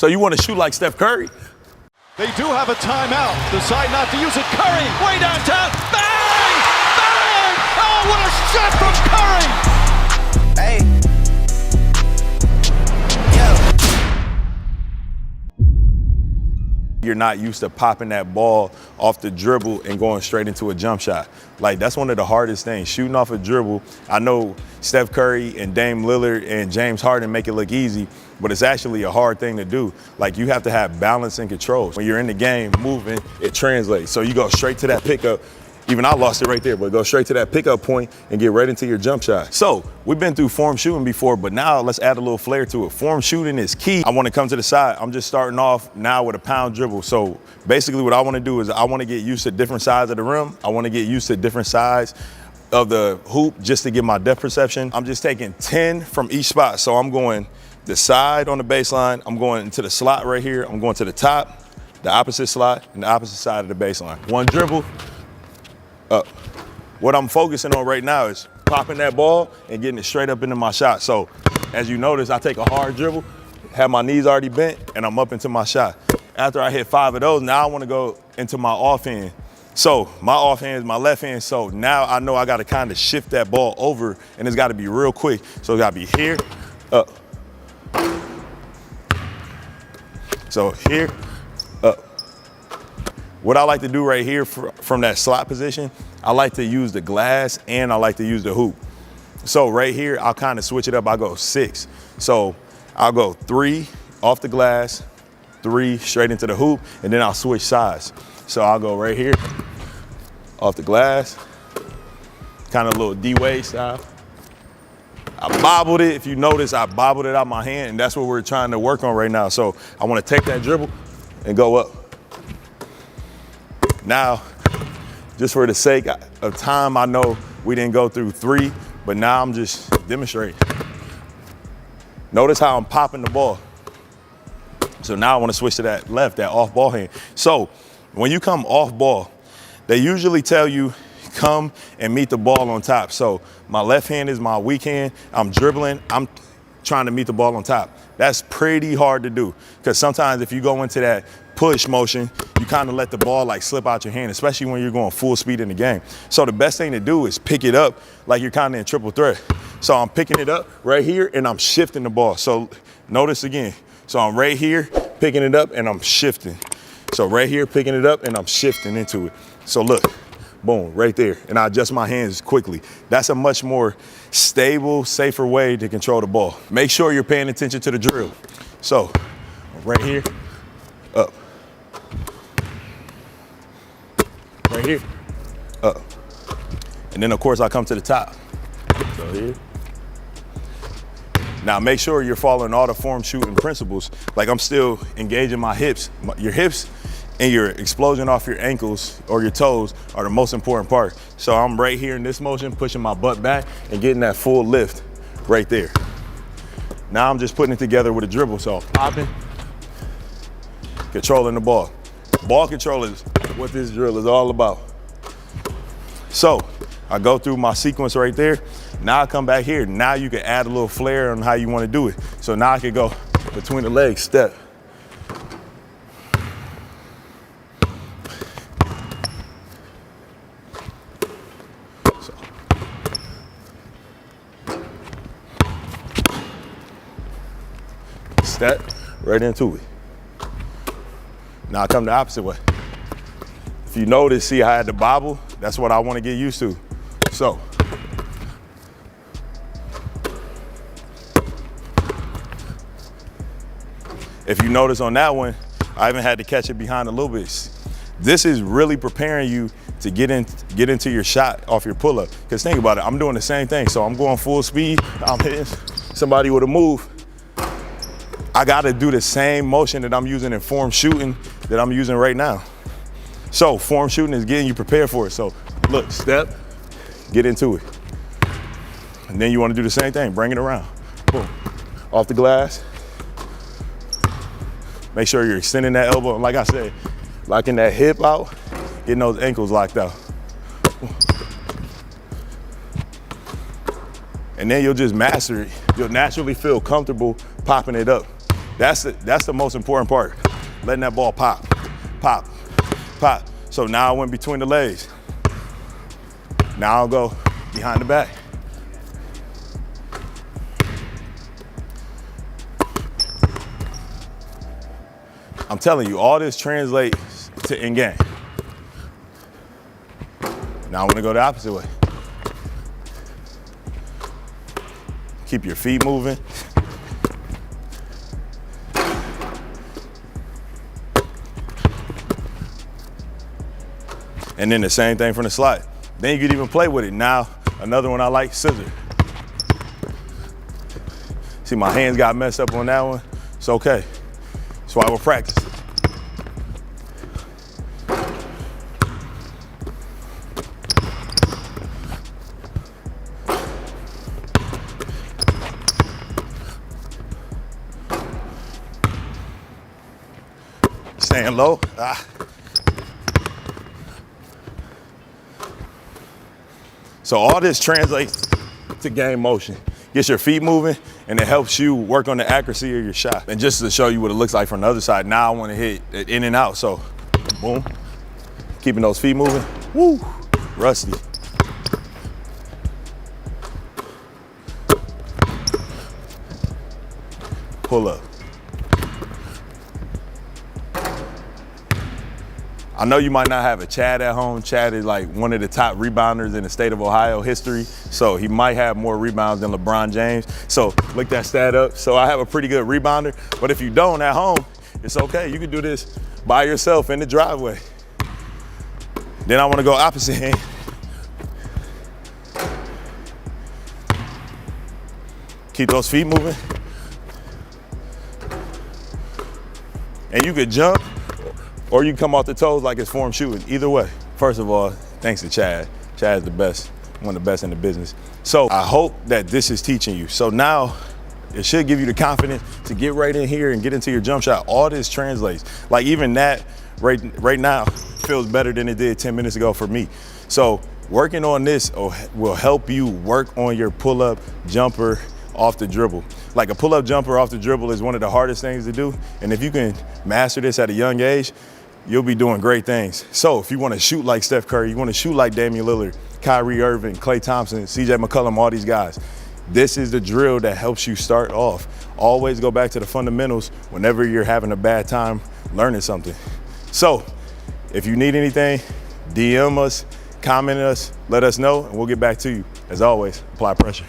So you want to shoot like Steph Curry? They do have a timeout. Decide not to use it. Curry, way downtown. Bang! Bang! Oh, what a shot from Curry! Hey. You're not used to popping that ball off the dribble and going straight into a jump shot. Like, that's one of the hardest things, shooting off a dribble. I know Steph Curry and Dame Lillard and James Harden make it look easy, but it's actually a hard thing to do. Like, you have to have balance and control. When you're in the game moving, it translates. So you go straight to that pickup. Even I lost it right there, but go straight to that pickup point and get right into your jump shot. So we've been through form shooting before, but now let's add a little flair to it. Form shooting is key. I want to come to the side. I'm just starting off now with a pound dribble. So basically what I want to do is I want to get used to different sides of the rim. I want to get used to different sides of the hoop just to get my depth perception. I'm just taking 10 from each spot. So I'm going the side on the baseline. I'm going into the slot right here. I'm going to the top, the opposite slot, and the opposite side of the baseline. One dribble. Up. What I'm focusing on right now is popping that ball and getting it straight up into my shot. So as you notice, I take a hard dribble, have my knees already bent, and I'm up into my shot. After I hit 5 of those, now I want to go into my offhand. So my offhand is my left hand. So now I know I got to kind of shift that ball over, and it's got to be real quick. So it got to be here, up. So here, up. What I like to do right here from that slot position, I like to use the glass and I like to use the hoop. So right here, I'll kind of switch it up. I go 6. So I'll go 3 off the glass, 3 straight into the hoop, and then I'll switch sides. So I'll go right here, off the glass, kind of a little D-Wade style. I bobbled it. If you notice, I bobbled it out my hand, and that's what we're trying to work on right now. So I want to take that dribble and go up. Now, just for the sake of time, I know we didn't go through 3, but now I'm just demonstrating. Notice how I'm popping the ball. So now I want to switch to that left, that off ball hand. So when you come off ball, they usually tell you come and meet the ball on top. So my left hand is my weak hand. I'm dribbling. I'm trying to meet the ball on top. That's pretty hard to do because sometimes if you go into that push motion, you kind of let the ball like slip out your hand, especially when you're going full speed in the game. So the best thing to do is pick it up like you're kind of in triple threat. So I'm picking it up right here and I'm shifting the ball. So notice again. So I'm right here picking it up and I'm shifting. So right here picking it up and I'm shifting into it. So look, boom, right there. And I adjust my hands quickly. That's a much more stable, safer way to control the ball. Make sure you're paying attention to the drill. So right here, up. Right here, up. And then of course I come to the top. So here. Now make sure you're following all the form shooting principles. Like I'm still engaging my hips. Your hips and your explosion off your ankles or your toes are the most important part. So I'm right here in this motion, pushing my butt back and getting that full lift right there. Now I'm just putting it together with a dribble. So popping, controlling the ball. Ball control is what this drill is all about. So I go through my sequence right there. Now I come back here. Now you can add a little flair on how you want to do it. So now I can go between the legs, step. So. Step right into it. Now I come the opposite way. If you notice, see I had the bobble? That's what I want to get used to. So. If you notice on that one, I even had to catch it behind a little bit. This is really preparing you to get into your shot off your pull-up. Because think about it, I'm doing the same thing. So I'm going full speed, I'm hitting somebody with a move. I gotta do the same motion that I'm using in form shooting that I'm using right now. So form shooting is getting you prepared for it. So look, step, get into it. And then you wanna do the same thing, bring it around. Boom, off the glass. Make sure you're extending that elbow. Like I said, locking that hip out, getting those ankles locked out. And then you'll just master it. You'll naturally feel comfortable popping it up. That's the most important part. Letting that ball pop, pop, pop. So now I went between the legs. Now I'll go behind the back. I'm telling you, all this translates to in-game. Now I'm gonna go the opposite way. Keep your feet moving. And then the same thing from the slide. Then you could even play with it. Now, another one I like, scissor. See, my hands got messed up on that one. It's okay. That's why we'll practice. Staying low. So all this translates to game motion. Gets your feet moving, and it helps you work on the accuracy of your shot. And just to show you what it looks like from the other side, now I want to hit it in and out. So, boom, keeping those feet moving. Woo, rusty. Pull up. I know you might not have a Chad at home. Chad is like one of the top rebounders in the state of Ohio history. So he might have more rebounds than LeBron James. So look that stat up. So I have a pretty good rebounder. But if you don't at home, it's okay. You can do this by yourself in the driveway. Then I want to go opposite hand. Keep those feet moving. And you could jump, or you can come off the toes like it's form shooting. Either way. First of all, thanks to Chad. Chad's the best, one of the best in the business. So I hope that this is teaching you. So now it should give you the confidence to get right in here and get into your jump shot. All this translates. Like even that right now feels better than it did 10 minutes ago for me. So working on this will help you work on your pull-up jumper off the dribble. Like a pull-up jumper off the dribble is one of the hardest things to do. And if you can master this at a young age, you'll be doing great things. So if you want to shoot like Steph Curry, you want to shoot like Damian Lillard, Kyrie Irving, Klay Thompson, CJ McCollum, all these guys, this is the drill that helps you start off. Always go back to the fundamentals whenever you're having a bad time learning something. So if you need anything, DM us, comment us, let us know, and we'll get back to you. As always, apply pressure.